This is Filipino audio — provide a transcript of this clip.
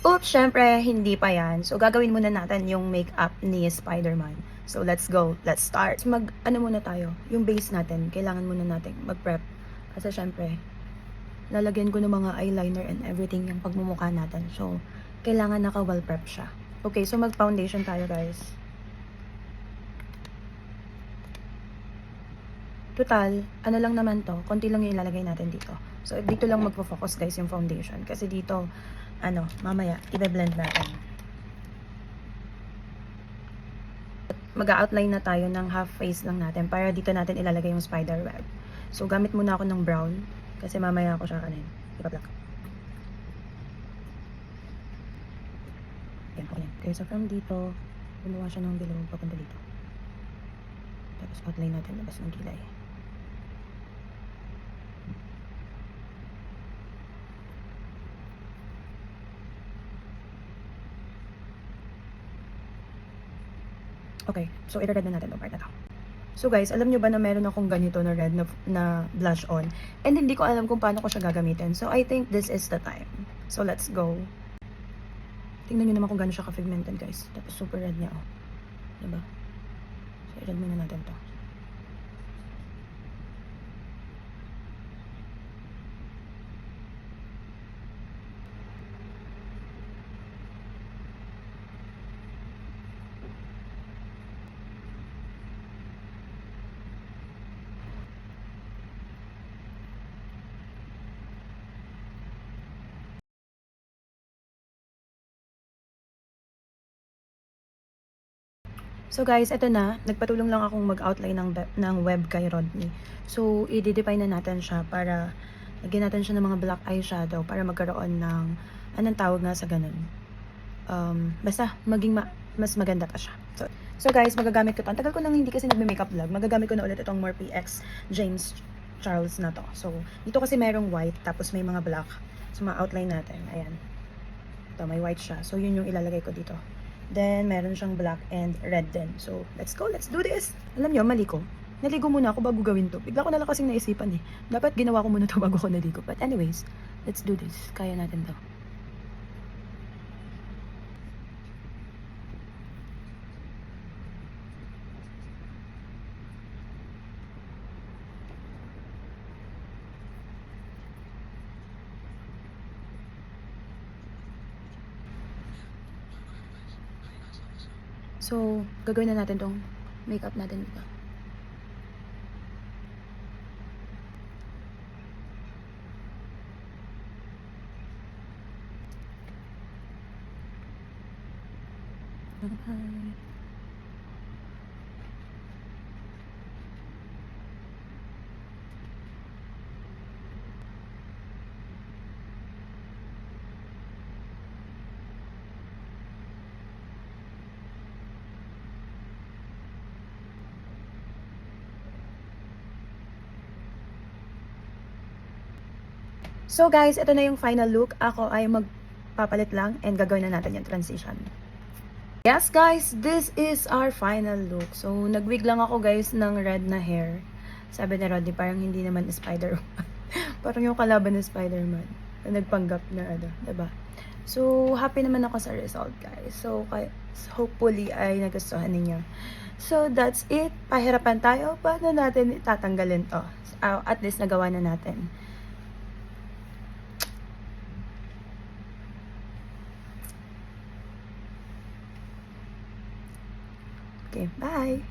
Oops, syempre, hindi pa yan. So, gagawin muna natin yung makeup ni Spider-Man. So, let's go. Let's start. So, ano muna tayo? Yung base natin, kailangan muna natin mag-prep. Kasi syempre, lalagyan ko ng mga eyeliner and everything yung pagmumukha natin. So, kailangan naka-well prep siya. Okay, so mag-foundation tayo, guys. Total, ano lang naman to, konti lang yung ilalagay natin dito. So, dito lang magpo-focus guys yung foundation. Kasi dito, mamaya, i-blend natin. Mag-outline na tayo ng half face lang natin para dito natin ilalagay yung spider web. So, gamit muna ako ng brown kasi mamaya ako siya ipa-black. Yan, okay. Okay, so from dito, gumawa siya ng below papunta dito. Tapos outline natin labas ng kilay. Okay, so i-red na natin itong part na to. So guys, alam nyo ba na meron akong ganito na red na blush on? And hindi ko alam kung paano ko siya gagamitin. So I think this is the time. So let's go. Tingnan nyo naman kung gano'n siya ka-pigmented guys. Tapos super red niya, oh. Diba? So i-red muna natin to. So guys, eto na. Nagpatulong lang akong mag-outline ng web kay Rodney. So, i-define na natin siya para lagyan natin siya ng mga black eyeshadow para magkaroon ng, anong tawag nga sa ganun? Basta, mas maganda pa siya. So guys, magagamit ko to. Ang tagal ko nang hindi kasi nagme-makeup vlog. Magagamit ko na ulit itong Morphe X James Charles na to. So, dito kasi merong white, tapos may mga black. So, ma-outline natin. Ayan. Ito, may white siya. So, yun yung ilalagay ko dito. Then, meron siyang black and red din. So, let's go. Let's do this. Alam nyo, mali ko. Naligo muna ako bago gawin to. Bigla ko na lang kasing naisipan eh. Dapat ginawa ko muna to bago ko naligo. But anyways, let's do this. Kaya natin to. So, gagawin na natin tong makeup natin dito. Bye. So guys, ito na yung final look. Ako ay magpapalit lang and gagawin na natin yung transition. Yes guys, this is our final look. So, nagwig lang ako guys ng red na hair. Sabi ni Rodney, parang hindi naman Spider-Man. Parang yung kalaban ng Spider-Man. Nagpanggap na diba? So, happy naman ako sa result guys. So, hopefully ay nagustuhan ninyo. So, that's it. Pahirapan tayo. Paano natin tatanggalin to? At least nagawa na natin. Okay, bye!